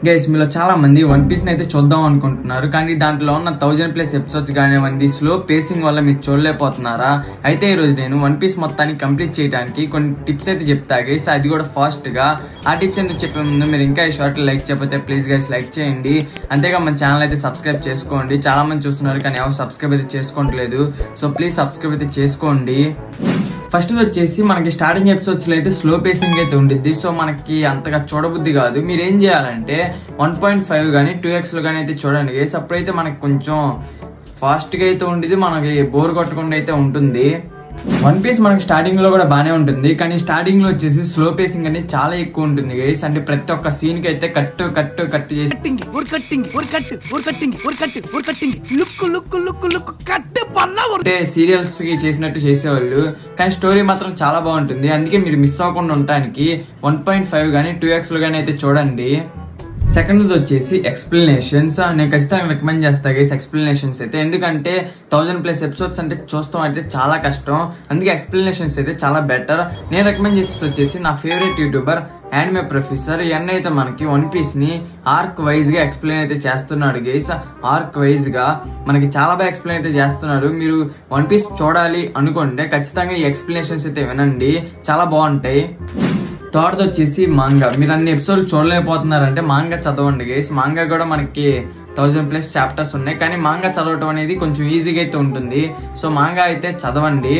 Guys మీలో చాలా మంది వన్ పీస్ ని అయితే చూద్దాం అనుకుంటున్నారు, కానీ దాంట్లో ఉన్న 1000+ ఎపిసోడ్స్ కానివ్వండి స్లో పేసింగ్ వల్ల మీరు చూడలేకపోతున్నారా? అయితే ఈ రోజు నేను వన్ పీస్ మొత్తాన్ని కంప్లీట్ చేయడానికి కొన్ని టిప్స్ అయితే చెప్తా గైస్, అది కూడా ఫాస్ట్ గా. ఆ టిప్స్ ఎందుకు చెప్పే ముందు మీరు ఇంకా ఈ షార్ట్ లైక్ చేయకపోతే ప్లీజ్ గైస్ లైక్ చేయండి. అంతేగా మన ఛానల్ అయితే సబ్స్క్రైబ్ చేసుకోండి. చాలా మంది చూస్తున్నారు కానీ ఎవరు సబ్స్క్రైబ్ అయితే చేసుకోవట్లేదు, సో ప్లీజ్ సబ్స్క్రైబ్ అయితే చేసుకోండి. ఫస్ట్ వచ్చేసి మనకి స్టార్టింగ్ ఎపిసోడ్స్ లో అయితే స్లో పేసింగ్ అయితే ఉండిద్ది, సో మనకి అంతగా చూడబుద్ధి కాదు. మీరు ఏం చేయాలంటే 1.5 కానీ 2x లో కానీ అయితే చూడండి గైస్, అప్పుడైతే మనకి కొంచెం ఫాస్ట్ గా అయితే ఉండేది, మనకి బోర్ కొట్టకుండా అయితే ఉంటుంది. వన్ పీస్ మనకి స్టార్టింగ్ లో కూడా బానే ఉంటుంది, కానీ స్టార్టింగ్ లో వచ్చేసి స్లో పేసింగ్ అనేది చాలా ఎక్కువ ఉంటుంది గైస్. అంటే ప్రతి ఒక్క సీన్ కి అయితే కట్ చేసి అంటే సీరియల్స్ కి చేసినట్టు చేసేవాళ్ళు, కానీ స్టోరీ మాత్రం చాలా బాగుంటుంది. అందుకే మీరు మిస్ అవ్వకుండా ఉండటానికి 1.5 కానీ 2x లో కానీ అయితే చూడండి. సెకండ్ వచ్చేసి ఎక్స్ప్లెనేషన్స్. నేను ఖచ్చితంగా రికమెండ్ చేస్తా గైస్ ఎక్స్ప్లెనేషన్స్ అయితే, ఎందుకంటే 1000+ ఎపిసోడ్స్ అంటే చూస్తాం అయితే చాలా కష్టం, అందుకే ఎక్స్ప్లెనేషన్స్ అయితే చాలా బెటర్. నేను రికమెండ్ చేసేది వచ్చేసి నా ఫేవరెట్ యూట్యూబర్ యానిమే ప్రొఫెసర్. ఇవన్నీ అయితే మనకి వన్ పీస్ ని ఆర్క్ వైజ్ గా ఎక్స్ప్లెయిన్ అయితే చేస్తున్నాడు గైస్. ఆర్క్ వైజ్ గా మనకి చాలా బాగా ఎక్స్ప్లెయిన్ అయితే చేస్తున్నాడు. మీరు వన్ పీస్ చూడాలి అనుకుంటే ఖచ్చితంగా ఈ ఎక్స్ప్లెనేషన్స్ అయితే వినండి, చాలా బాగుంటాయి. థర్డ్ వచ్చేసి మాంగా. మీరు అన్ని ఎపిసోడ్లు చూడలేకపోతున్నారంటే మాంగా చదవండి గైస్. మాంగా కూడా మనకి 1000+ చాప్టర్స్ ఉన్నాయి, కానీ మాంగా చదవటం అనేది కొంచెం ఈజీగా అయితే ఉంటుంది, సో మాంగా అయితే చదవండి.